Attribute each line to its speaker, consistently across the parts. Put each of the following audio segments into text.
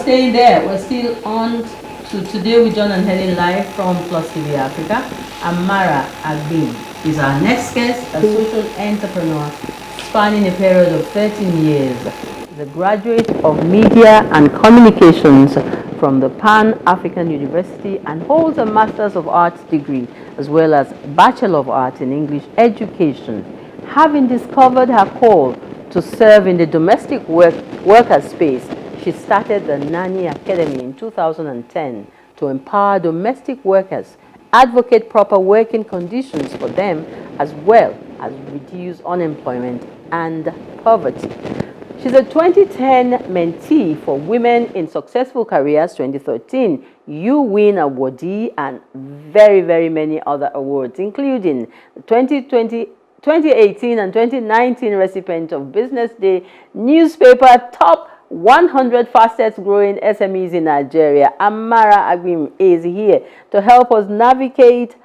Speaker 1: staying there. We're still on to today with John and Helen live from PlusTvAfrica. Amara Agbim is our next guest, a social entrepreneur spanning a period of 13 years. She's a graduate of Media and Communications from the Pan-African University and holds a Master's of Arts degree as well as Bachelor of Arts in English Education. Having discovered her call to serve in the domestic worker space, she started the Nanny Academy in 2010 to empower domestic workers, advocate proper working conditions for them, as well as reduce unemployment and poverty. She's a 2010 mentee for Women in Successful Careers 2013, You Win Awardee, and very many other awards, including the 2018 and 2019 recipient of Business Day newspaper Top 100 Fastest Growing SMEs in Nigeria. Amara Agbim is here to help us navigate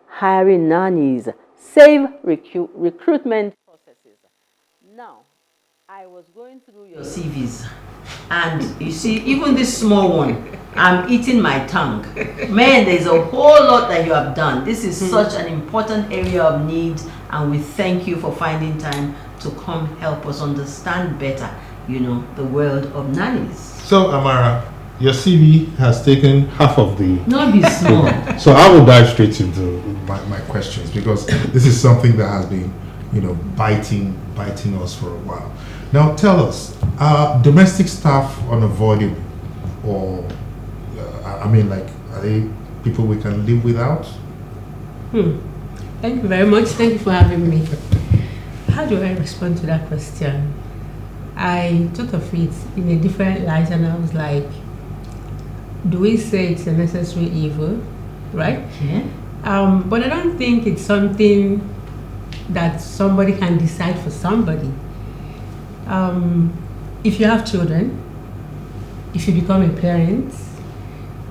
Speaker 1: hiring nannies, save recruitment processes. Now, I was going through your CVs, and you see, even this small one, I'm eating my tongue. Man, there's a whole lot that you have done. This is such an important area of need, and we thank you for finding time to come help us understand better, you know, the world of nannies.
Speaker 2: So, Amara, your CV has taken half of the...
Speaker 1: Not be small.
Speaker 2: So I will dive straight into my questions, because this is something that has been, you know, biting us for a while. Now, tell us, are domestic staff unavoidable, or I mean, like, are they people we can live without?
Speaker 3: Thank you very much. Thank you for having me. How do I respond to that question? I thought of it in a different light, and I was like, do we say it's a necessary evil, right?
Speaker 1: Yeah.
Speaker 3: But I don't think it's something that somebody can decide for somebody. If you have children, if you become a parent,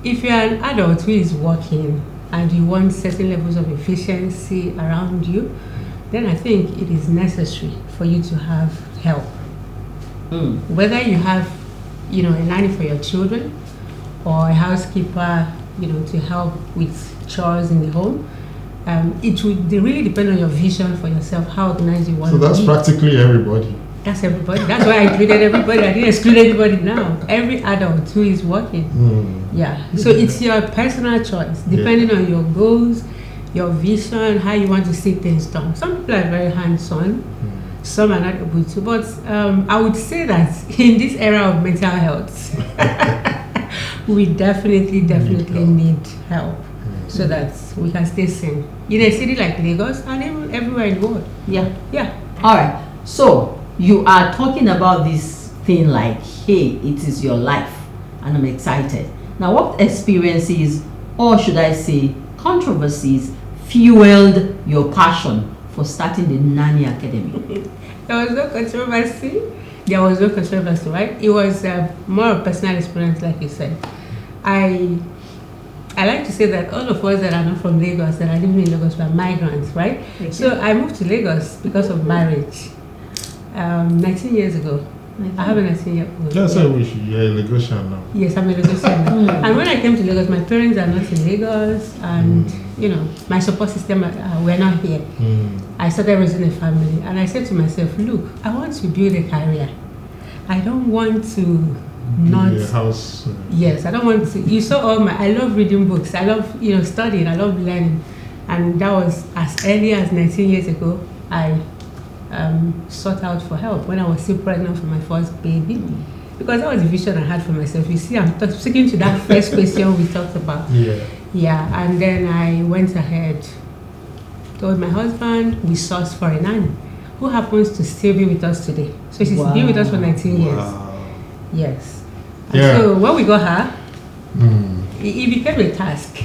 Speaker 3: if you're an adult who is working and you want certain levels of efficiency around you, then I think it is necessary for you to have help. Whether you have, you know, a nanny for your children or a housekeeper, you know, to help with chores in the home, it would really depend on your vision for yourself, how organized you want to be.
Speaker 2: So that's practically everybody. That's
Speaker 3: everybody. That's why I included everybody. I didn't exclude anybody now. Every adult who is working. Yeah. So it's your personal choice, depending on your goals, your vision, how you want to see things done. Some people are very hands-on. Some are not able to. But I would say that in this era of mental health, we definitely need help so that we can stay sane. In a city like Lagos and even everywhere in the world. Yeah.
Speaker 1: All right. So you are talking about this thing like, hey, it is your life, and I'm excited. Now, what experiences, or should I say controversies, fueled your passion for starting the Nanny Academy?
Speaker 3: There was no controversy. There was no controversy, right? It was more of a personal experience, like you said. I like to say that all of us that are not from Lagos, that are living in Lagos, were migrants, right? Okay. So I moved to Lagos because of marriage 19 years ago. I have a 19-year-old.
Speaker 2: That's why you're a Lagosian now.
Speaker 3: Yes, I'm a Lagosian now. And when I came to Lagos, my parents are not in Lagos, and you know, my support system were not here. I started raising a family, and I said to myself, look, I want to build a career. I don't want to not
Speaker 2: a house.
Speaker 3: Yes, I don't want to. You saw all my. I love reading books. I love, you know, studying. I love learning, and that was as early as 19 years ago. I sought out for help when I was still pregnant for my first baby, because that was the vision I had for myself. You see, I'm sticking to that first question we talked about. Yeah, and then I went ahead, told my husband, we sourced for a nanny who happens to still be with us today. So she's been with us for 19 years. Yes. And so when we got her, it became a task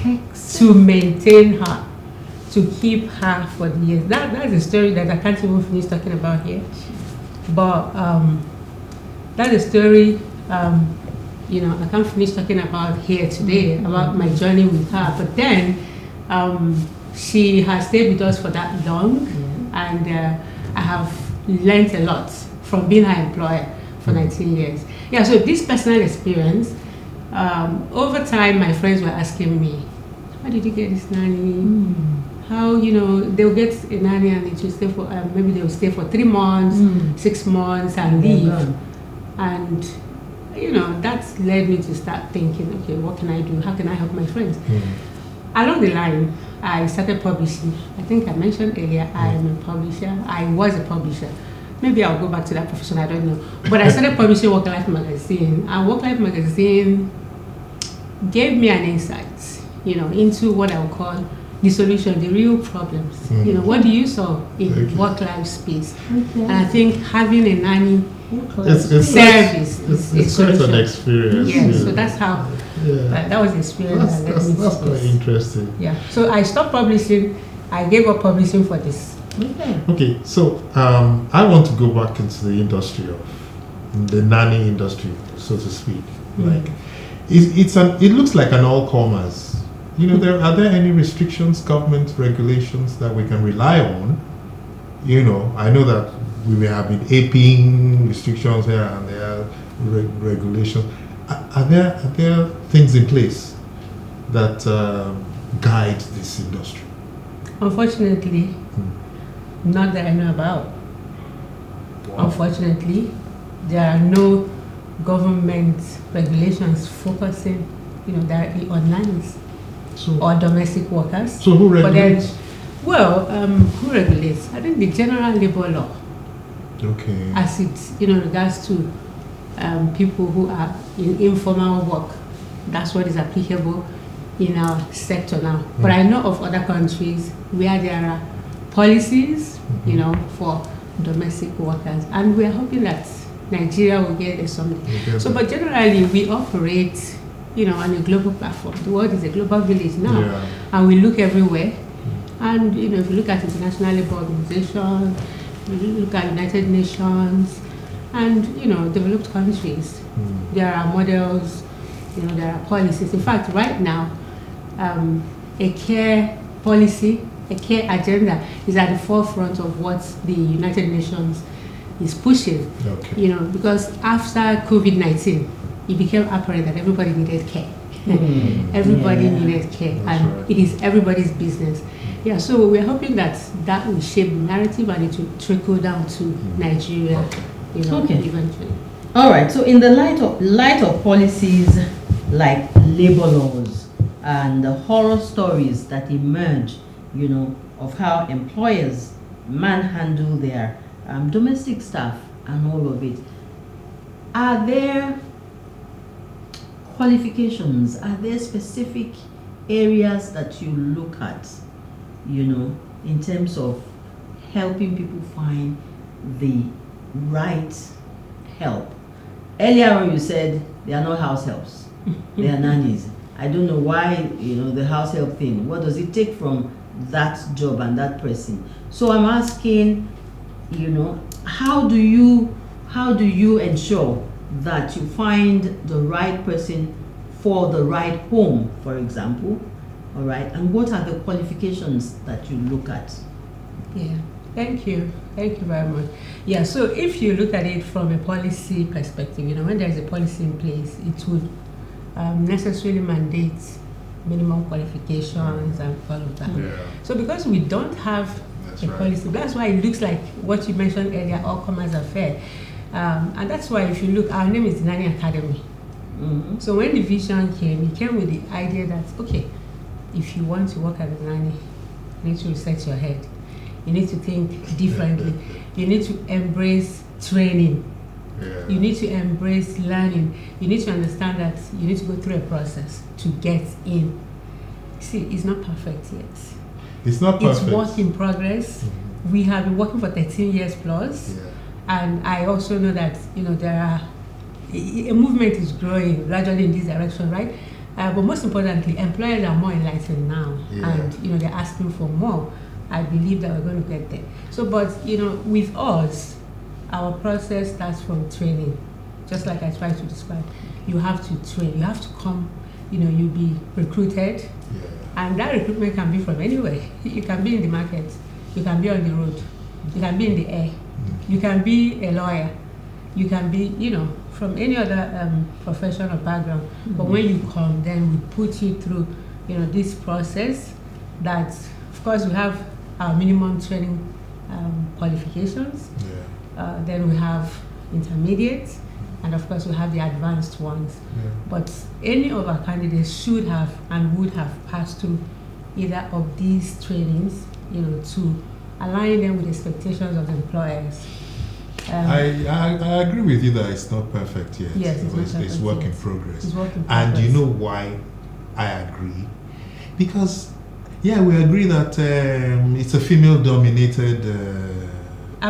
Speaker 3: to maintain her, to keep her for the years. That's a story that I can't even finish talking about here. But that's a story, you know, I can't finish talking about here today, about my journey with her. But then she has stayed with us for that long, and I have learned a lot from being her employer. for 19 years. Yeah, so this personal experience, over time, my friends were asking me, how did you get this nanny? How, they'll get a nanny and it will stay for, maybe they'll stay for 3 months, 6 months and leave. And, that's led me to start thinking, okay, what can I do? How can I help my friends? Along the line, I started publishing. I think I mentioned earlier, I am a publisher. I was a publisher. Maybe I'll go back to that profession, I don't know. But I started publishing Work Life Magazine. And Work Life Magazine gave me an insight, into what I would call the solution, the real problems. What do you solve in work-life space? And I think having a nanny service
Speaker 2: it's quite an experience.
Speaker 3: Yeah, so that's how, that was the experience.
Speaker 2: That's quite interesting.
Speaker 3: Yeah, so I stopped publishing. I gave up publishing for this.
Speaker 2: Okay, so I want to go back into the industry of the nanny industry, so to speak. Like, it looks like an all-comers. Are there any restrictions, government regulations that we can rely on? I know that we may have been aping restrictions here and there, regulations. Are there things in place that guide this industry?
Speaker 3: Unfortunately, not that I know about. Wow. Unfortunately, there are no government regulations focusing, directly on nannies or domestic workers.
Speaker 2: So who regulates?
Speaker 3: Who regulates? I think the general labor law.
Speaker 2: Okay.
Speaker 3: As it, regards to people who are in informal work, that's what is applicable in our sector now. But I know of other countries where there are policies, for domestic workers, and we are hoping that Nigeria will get something. So, but generally, we operate, on a global platform. The world is a global village now, and we look everywhere. And if you look at International Labour Organization, you look at United Nations, and developed countries, there are models, there are policies. In fact, right now, a care policy, a care agenda is at the forefront of what the United Nations is pushing. Okay. Because after COVID-19, it became apparent that everybody needed care. Everybody needed care, and it is everybody's business. Yeah, so we're hoping that will shape the narrative and it will trickle down to Nigeria, eventually.
Speaker 1: All right. So, in the light of policies like labor laws and the horror stories that emerge, of how employers manhandle their domestic staff and all of it, are there qualifications? Are there specific areas that you look at, in terms of helping people find the right help? Earlier on, you said they are not house helps, they are nannies. I don't know why, the house help thing. What does it take from that job and that person? So I'm asking, how do you ensure that you find the right person for the right home, for example? All right, and what are the qualifications that you look at?
Speaker 3: Yeah, thank you very much. Yeah, so if you look at it from a policy perspective, when there's a policy in place, it would necessarily mandate minimum qualifications and all of that. So because we don't have policy, that's why it looks like what you mentioned earlier, all comers are fair. And that's why if you look, our name is Nanny Academy. So when the vision came, it came with the idea that, okay, if you want to work as a nanny, you need to reset your head. You need to think differently. You need to embrace training. You need to embrace learning. You need to understand that you need to go through a process to get in. See, it's not perfect yet.
Speaker 2: It's not perfect.
Speaker 3: It's work in progress. We have been working for 13 years plus. And I also know that, there are, a movement is growing gradually in this direction, right? But most importantly, employers are more enlightened now, and they're asking for more. I believe that we're going to get there. So, but with us, our process starts from training. Just like I tried to describe, you have to train. You have to come. You'll be recruited, and that recruitment can be from anywhere. You can be in the market, you can be on the road, you can be in the air, you can be a lawyer, You can be, from any other profession or background, but when you come, then we put you through, this process that, of course, we have our minimum training qualifications. Then we have intermediate, and of course we have the advanced ones. But any of our candidates should have and would have passed through either of these trainings, to align them with expectations of employers.
Speaker 2: I agree with you that it's not perfect yet.
Speaker 3: Yes,
Speaker 2: it's work in progress.
Speaker 3: It's work in progress.
Speaker 2: And you know why I agree? Because, we agree that it's a female-dominated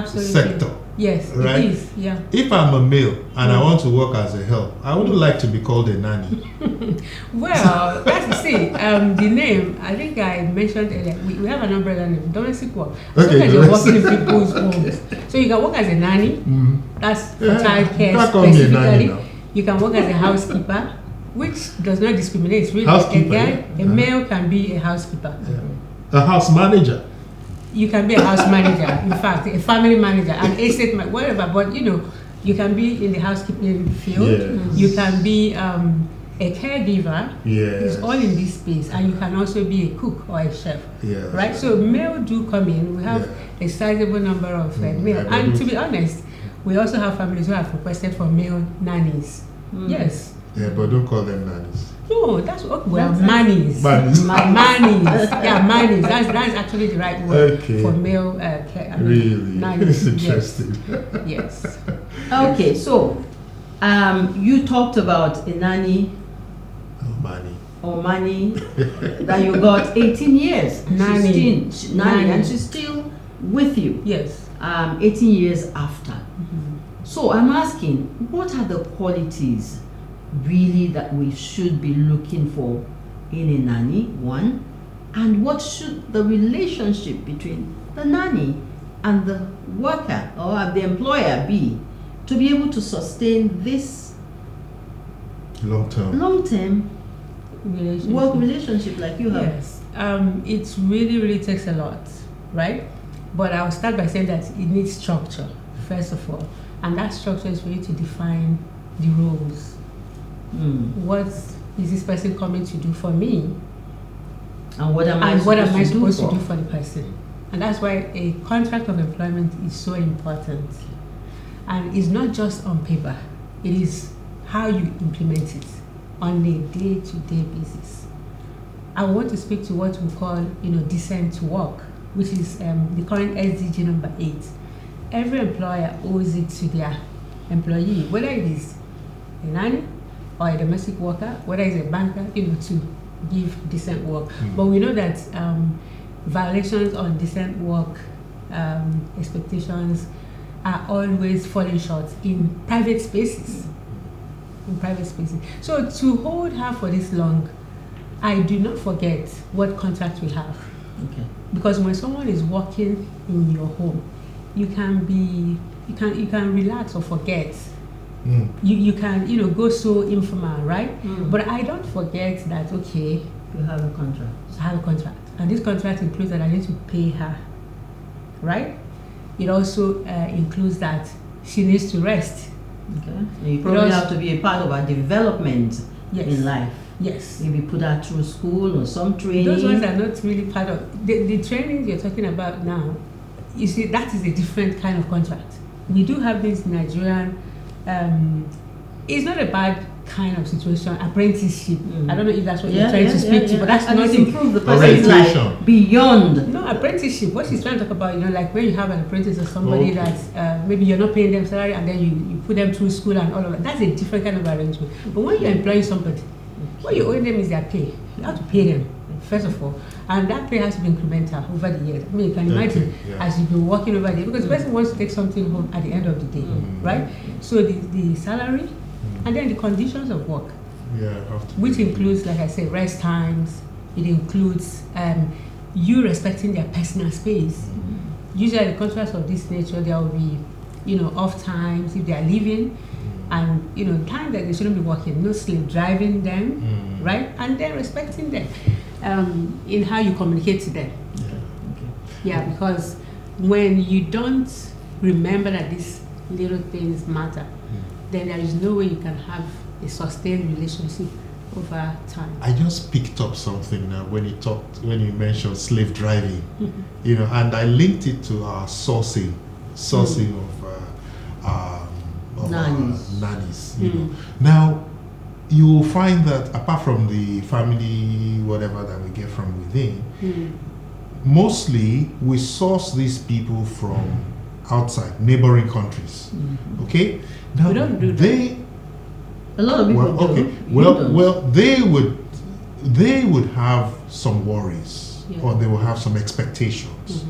Speaker 2: sector.
Speaker 3: Yes,
Speaker 2: right?
Speaker 3: it is, yeah.
Speaker 2: If I'm a male and I want to work as a help, I wouldn't like to be called a nanny.
Speaker 3: Well, the name, I think I mentioned earlier, we have an umbrella name, domestic work. Sometimes you're working in people's homes. So you can work as a nanny, that's for childcare specifically. You can work as a housekeeper, which does not discriminate. Really, a male can be a housekeeper.
Speaker 2: A house manager.
Speaker 3: You can be a house manager, in fact, a family manager, an estate manager, whatever. But you can be in the housekeeping field.
Speaker 2: Yes.
Speaker 3: You can be a caregiver.
Speaker 2: Yes.
Speaker 3: It's all in this space, and you can also be a cook or a chef.
Speaker 2: Yes.
Speaker 3: Right. So male do come in. We have a sizable number of male, and to be honest, we also have families who have requested for male nannies. Yes.
Speaker 2: Yeah, but don't call them nannies.
Speaker 3: No, that's what mannies.
Speaker 2: Mannies.
Speaker 3: Mannies. Yeah, mannies. That's actually the right word for male
Speaker 2: really?
Speaker 3: nannies.
Speaker 2: It's interesting.
Speaker 3: Yes.
Speaker 1: Okay, so you talked about a nanny or money that you got 18 years.
Speaker 3: Nanny,
Speaker 1: and she's still with you.
Speaker 3: Yes.
Speaker 1: 18 years after. So I'm asking, what are the qualities really that we should be looking for in a nanny, one, and what should the relationship between the nanny and the worker or the employer be to be able to sustain this long-term work relationship like you have?
Speaker 3: Yes. It really takes a lot, right? But I'll start by saying that it needs structure, first of all, and that structure is for you to define the roles. What is this person coming to do for me?
Speaker 1: And what am I
Speaker 3: supposed to do for the person? And that's why a contract of employment is so important. And it's not just on paper. It is how you implement it on a day-to-day basis. I want to speak to what we call, decent work, which is the current SDG number 8. Every employer owes it to their employee, whether it is a nanny or a domestic worker, whether it's a banker, to give decent work. But we know that violations on decent work expectations are always falling short in private spaces. So to hold her for this long, I do not forget what contract we have.
Speaker 1: Okay.
Speaker 3: Because when someone is working in your home, you can relax or forget. You can go so informal, right? But I don't forget that you have a contract. I have a contract, and this contract includes that I need to pay her, right? It also includes that she needs to rest.
Speaker 1: Okay. So you probably have to be a part of her development in life.
Speaker 3: Yes.
Speaker 1: Maybe put her through school or some training.
Speaker 3: Those ones are not really part of the training you're talking about now. You see, that is a different kind of contract. We do have this Nigerian. It's not a bad kind of situation, apprenticeship. I don't know if that's what you're trying to speak to, but that's not
Speaker 1: improve the person's life beyond.
Speaker 3: No, apprenticeship. What she's trying to talk about, like when you have an apprentice or somebody that maybe you're not paying them salary and then you put them through school and all of that. That's a different kind of arrangement. But when you're employing somebody, what you owe them is their pay. You have to pay them, first of all. And that pay has to be incremental over the years. I mean, you can imagine as you've been working over there, because the person wants to take something home at the end of the day, right? So the salary and then the conditions of work, which includes, like I said, rest times. It includes you respecting their personal space. Usually, the contracts of this nature, there will be, off times if they are leaving, and time that they shouldn't be working. No slave driving them, right? And then respecting them in how you communicate to them. Because when you don't remember that this little things matter, then there is no way you can have a sustained relationship over time.
Speaker 2: I just picked up something now when you mentioned slave driving, and I linked it to our sourcing of nannies. Now, you will find that apart from the family, whatever that we get from within, mostly we source these people from outside, neighboring countries. Okay? Now,
Speaker 3: we don't do that.
Speaker 1: A lot of people do.
Speaker 2: Okay. Well, they would have some worries, or they will have some expectations,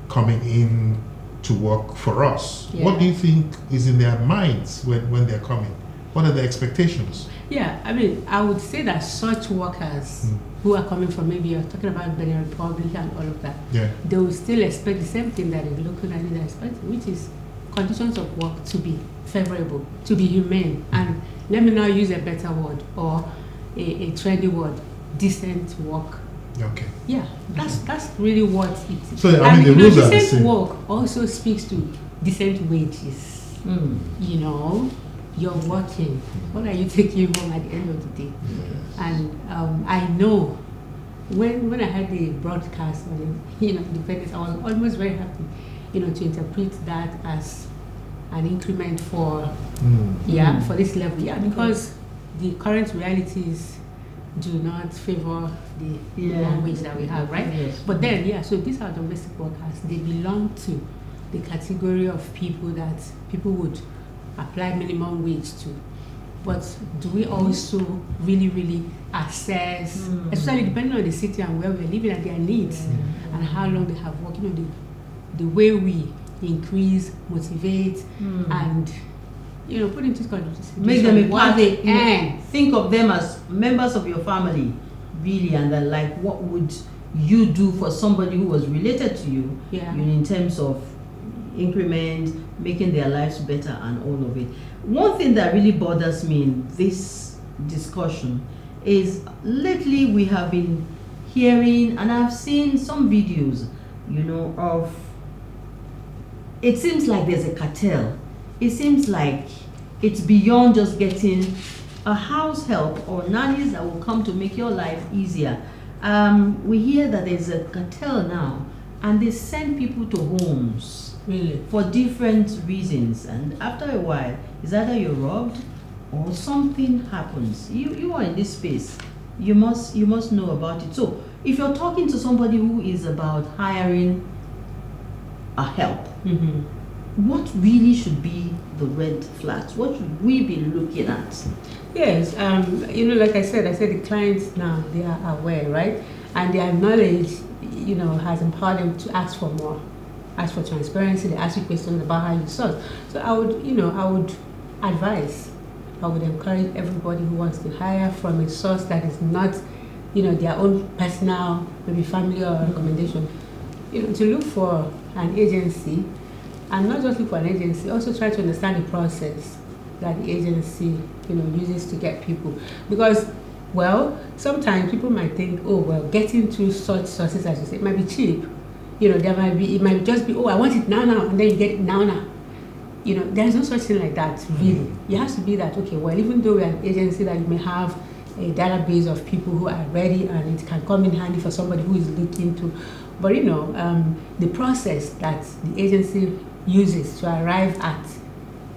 Speaker 2: coming in to work for us.
Speaker 3: Yeah.
Speaker 2: What do you think is in their minds when they're coming? What are the expectations?
Speaker 3: Yeah, I mean, I would say that such workers who are coming from, maybe you're talking about Benin Republic and all of that, they will still expect the same thing that the local nannies are expecting, which is conditions of work to be favorable, to be humane, and let me now use a better word or a trendy word, decent work.
Speaker 2: Okay.
Speaker 3: Yeah, that's really what it is.
Speaker 2: So I mean, the rules are the
Speaker 3: decent
Speaker 2: same.
Speaker 3: work also speaks to decent wages. You're working. What are you taking home at the end of the day?
Speaker 2: Yes.
Speaker 3: And I know when I had the broadcast on independence, I was almost very happy, to interpret that as an increment for for this level. Yeah, because the current realities do not favor the minimum wage that we have, right?
Speaker 1: Yes.
Speaker 3: But then, so these are domestic workers. They belong to the category of people that people would apply minimum wage to. But do we also really, really assess, especially depending on the city and where we're living, and their needs and how long they have worked, the way we increase, motivate, and put into context,
Speaker 1: Make them a part.
Speaker 3: and
Speaker 1: Think of them as members of your family, really, and then like, what would you do for somebody who was related to you, in terms of increment, making their lives better, and all of it. One thing that really bothers me in this discussion is lately we have been hearing, and I've seen some videos, of, it seems like there's a cartel. It seems like it's beyond just getting a house help or nannies that will come to make your life easier. We hear that there's a cartel now, and they send people to homes.
Speaker 3: really,
Speaker 1: For different reasons, and after a while, it's either you're robbed or something happens. You are in this space. You must know about it. So if you're talking to somebody who is about hiring a help, what really should be the red flags? What should we be looking at?
Speaker 3: yes, like I said the clients now, they are aware, right? And their knowledge, has empowered them to ask for more. Ask for transparency. They ask you questions about how you source. So I would advise, I would encourage everybody who wants to hire from a source that is not, their own personal, maybe family or recommendation, to look for an agency, and not just look for an agency, also try to understand the process that the agency, uses to get people. Because, sometimes people might think, getting through such sources, as you say, it might be cheap. It might just be, I want it now, and then you get it now. There's no such thing like that, really. It has to be that, even though we're an agency that you may have a database of people who are ready, and it can come in handy for somebody who is looking to, but the process that the agency uses to arrive at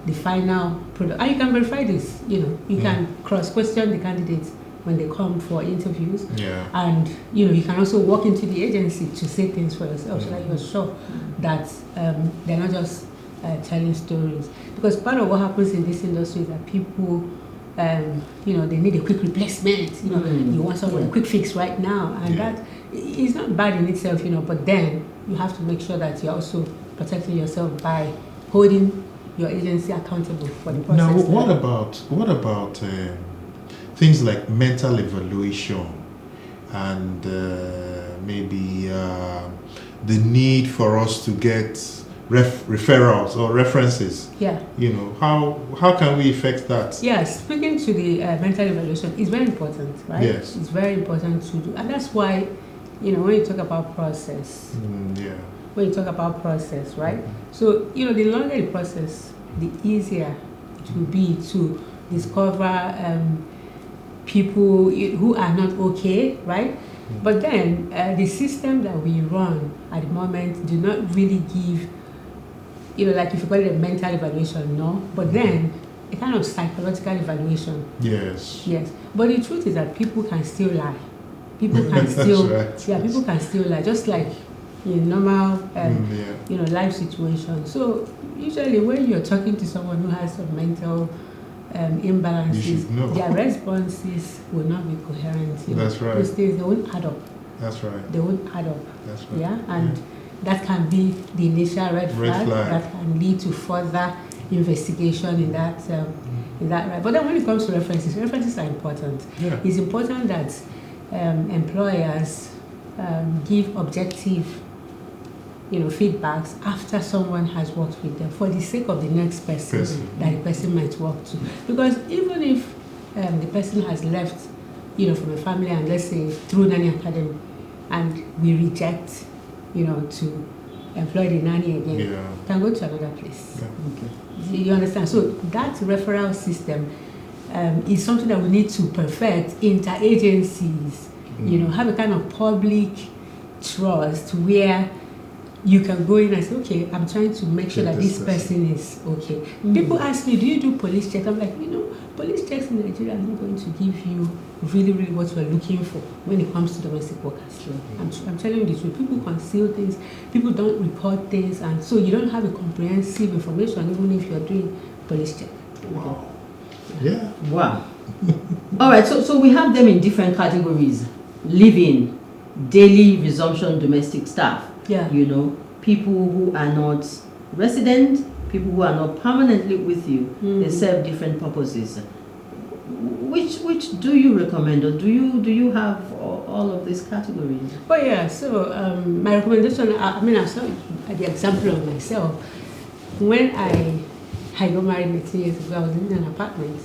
Speaker 3: the final product, and you can verify this, you can cross-question the candidates when they come for interviews.
Speaker 2: Yeah.
Speaker 3: And you can also walk into the agency to say things for yourself, so that you're sure that they're not just telling stories. Because part of what happens in this industry is that people, they need a quick replacement. You want someone a quick fix right now, and that is not bad in itself. But then you have to make sure that you're also protecting yourself by holding your agency accountable for the process.
Speaker 2: Now, what about things like mental evaluation and maybe the need for us to get referrals or references?
Speaker 3: Yeah.
Speaker 2: How can we affect that?
Speaker 3: Yes, speaking to the mental evaluation is very important, right?
Speaker 2: Yes.
Speaker 3: It's very important to do. And that's why, when you talk about process, when you talk about process, right? So, the longer the process, the easier it will be to discover people who are not okay, right? But then the system that we run at the moment do not really give, like if you call it a mental evaluation, no, but then a kind of psychological evaluation.
Speaker 2: Yes.
Speaker 3: Yes. But the truth is that people can still lie. People can still, people can still lie, just like in normal, life situation. So usually when you're talking to someone who has some mental imbalances, their responses will not be coherent.
Speaker 2: That's right.
Speaker 3: Those things, they won't add up.
Speaker 2: That's right.
Speaker 3: They won't add up.
Speaker 2: That's right.
Speaker 3: Yeah, and that can be the initial red flag that can lead to further investigation in that right. But then when it comes to references are important.
Speaker 2: Yeah.
Speaker 3: It's important that employers give objective feedbacks after someone has worked with them for the sake of the next person that the person might work to. Because even if the person has left from a family, and let's say through Nanny Academy, and we reject to employ the nanny again, can go to another place. Okay. You understand? So that referral system is something that we need to perfect interagencies. Have a kind of public trust where you can go in and say, okay, I'm trying to make sure that this person is okay. People ask me, do you do police checks? I'm like, police checks in Nigeria are not going to give you really, really what you're looking for when it comes to domestic workers. I'm telling you the truth. People conceal things, people don't report things, and so you don't have a comprehensive information even if you're doing police check.
Speaker 2: Wow. Yeah.
Speaker 1: Wow. All right, so we have them in different categories. Live-in, daily resumption domestic staff.
Speaker 3: Yeah.
Speaker 1: People who are not resident, people who are not permanently with you, they serve different purposes. Which do you recommend, or do you have all of these categories?
Speaker 3: Oh yeah, so my recommendation, I saw the example of myself. When I got married 18 years ago, I was in an apartment,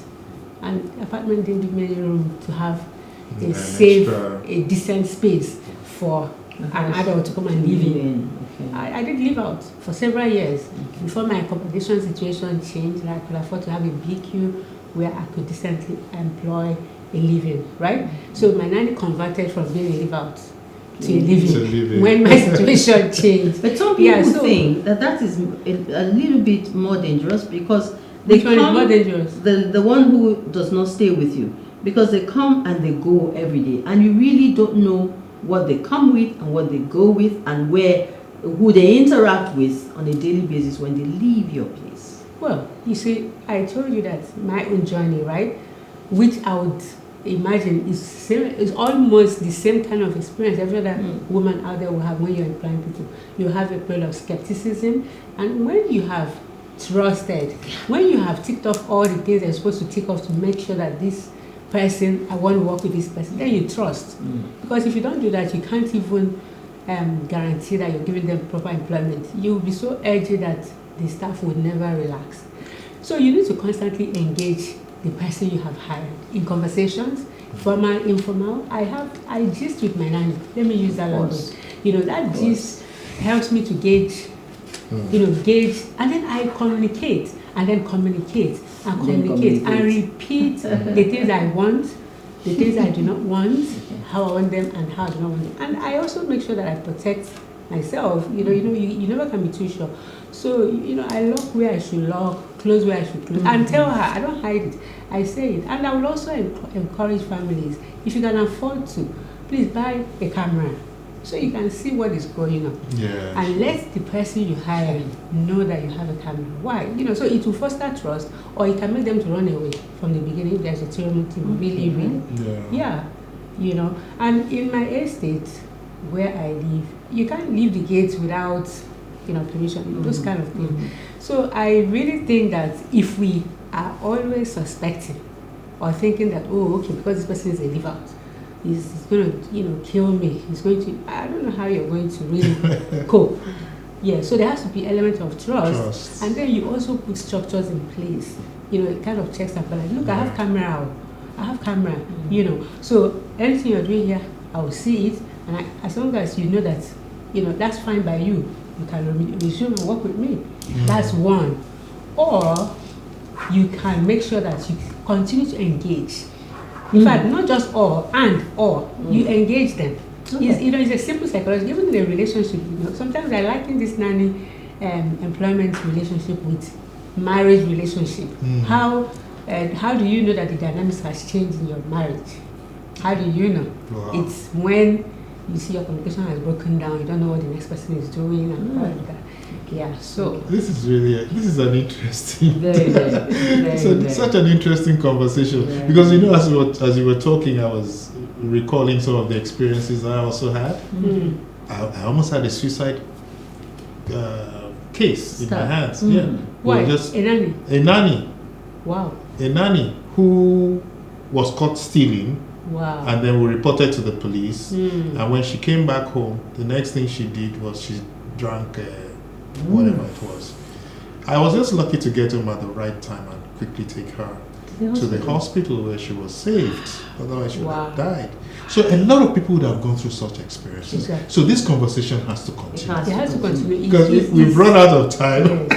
Speaker 3: and the apartment didn't give me any room to have a decent space for an adult to come and live in. Okay. I did live out for several years before my accommodation situation changed. I could afford to have a BQ where I could decently employ a living, right? So my nanny converted from being a live out to a living when my situation changed.
Speaker 1: But some people think that is a little bit more dangerous, because
Speaker 3: which one is more dangerous?
Speaker 1: The one who does not stay with you, because they come and they go every day, and you really don't know what they come with and what they go with, and who they interact with on a daily basis when they leave your place.
Speaker 3: Well, you see, I told you that my own journey, right, which I would imagine is almost the same kind of experience every other woman out there will have when you're employing people. You have a period of skepticism, and when you have trusted, when you have ticked off all the things you're supposed to tick off to make sure that this person, I want to work with this person, then you trust. Because if you don't do that, you can't even guarantee that you're giving them proper employment. You will be so edgy that the staff would never relax. So you need to constantly engage the person you have hired in conversations, formal, informal. I gist with my nanny. Let me use that language. That gist helps me to gauge, gauge, and then I communicate, and then communicate, and communicate, and repeat the things I want, the things I do not want, how I want them, and how I do not want them. And I also make sure that I protect myself. You never can be too sure. So, I lock where I should lock, close where I should close, and tell her, I don't hide it, I say it. And I will also encourage families, if you can afford to, please buy a camera so you can see what is going on.
Speaker 2: Yes.
Speaker 3: And let the person you hire know that you have a camera. Why? So it will foster trust, or it can make them to run away from the beginning if there's a terrible team, really. Yeah. And in my estate where I live, you can't leave the gates without permission, those kind of things. So I really think that if we are always suspecting or thinking that, because this person is a live out, he's going to, kill me, he's going to, I don't know how you're going to really cope. Yeah, so there has to be element of trust. And then you also put structures in place, it kind of checks and balances. Look, I have camera, so anything you're doing here, I will see it, and as long as you know that, that's fine by you, you can resume and work with me. That's one. Or you can make sure that you continue to engage. In fact, not just or, you engage them.
Speaker 1: Okay.
Speaker 3: It's a simple psychology. Even in a relationship, sometimes I liken this nanny employment relationship with marriage relationship. How do you know that the dynamics has changed in your marriage? How do you know?
Speaker 2: Wow.
Speaker 3: It's when you see your communication has broken down, you don't know what the next person is doing, and all like that. Yeah, so
Speaker 2: This is an interesting,
Speaker 1: Very.
Speaker 2: such an interesting conversation.
Speaker 1: Very.
Speaker 2: Because as you were talking, I was recalling some of the experiences I also had. I almost had a suicide case in my hands. Yeah,
Speaker 3: why?
Speaker 2: Just
Speaker 3: A nanny?
Speaker 2: a nanny.
Speaker 3: Wow.
Speaker 2: A nanny who was caught stealing.
Speaker 3: Wow.
Speaker 2: And then we reported to the police. And when she came back home, the next thing she did was she drank whatever it was. I was just lucky to get home at the right time and quickly take her to the hospital where she was saved. Otherwise, she would have died. So a lot of people would have gone through such experiences.
Speaker 3: Exactly.
Speaker 2: So this conversation has to continue.
Speaker 3: It has to continue.
Speaker 2: Because we've run out of time.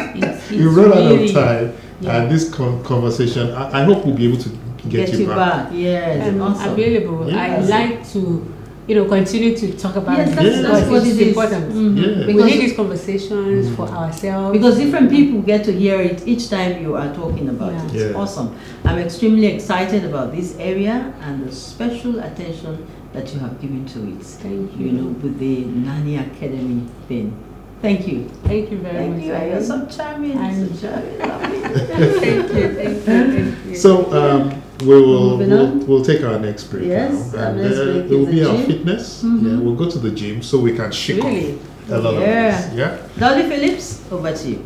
Speaker 2: We've run out of time.
Speaker 3: Yeah.
Speaker 2: And this conversation, I hope we'll be able to get you back.
Speaker 1: Yes,
Speaker 3: I'm
Speaker 1: awesome.
Speaker 3: available.
Speaker 2: Yes.
Speaker 3: I like to, continue to talk about
Speaker 1: Yes,
Speaker 3: it
Speaker 1: that's
Speaker 3: because
Speaker 1: what
Speaker 3: it's
Speaker 1: it is.
Speaker 3: important.
Speaker 2: Yeah.
Speaker 3: We need these conversations for ourselves.
Speaker 1: Because different people get to hear it each time you are talking about it. It's
Speaker 2: Yeah.
Speaker 1: awesome. I'm extremely excited about this area and the special attention that you have given to it.
Speaker 3: Thank you.
Speaker 1: With the Nanny Academy thing. Thank you.
Speaker 3: Thank you very much.
Speaker 1: Thank you. You're so charming.
Speaker 3: I'm
Speaker 1: So charming. Lovely.
Speaker 3: Thank you.
Speaker 2: So
Speaker 1: Moving on.
Speaker 2: we'll take our next break
Speaker 1: Yes,
Speaker 2: now,
Speaker 1: our
Speaker 2: and
Speaker 1: next break
Speaker 2: it will
Speaker 1: is
Speaker 2: be
Speaker 1: the
Speaker 2: our
Speaker 1: gym.
Speaker 2: fitness. Yeah, we'll go to the gym so we can shake
Speaker 3: Really?
Speaker 2: off a lot of this. Yeah.
Speaker 1: Dolly Phillips, over to you.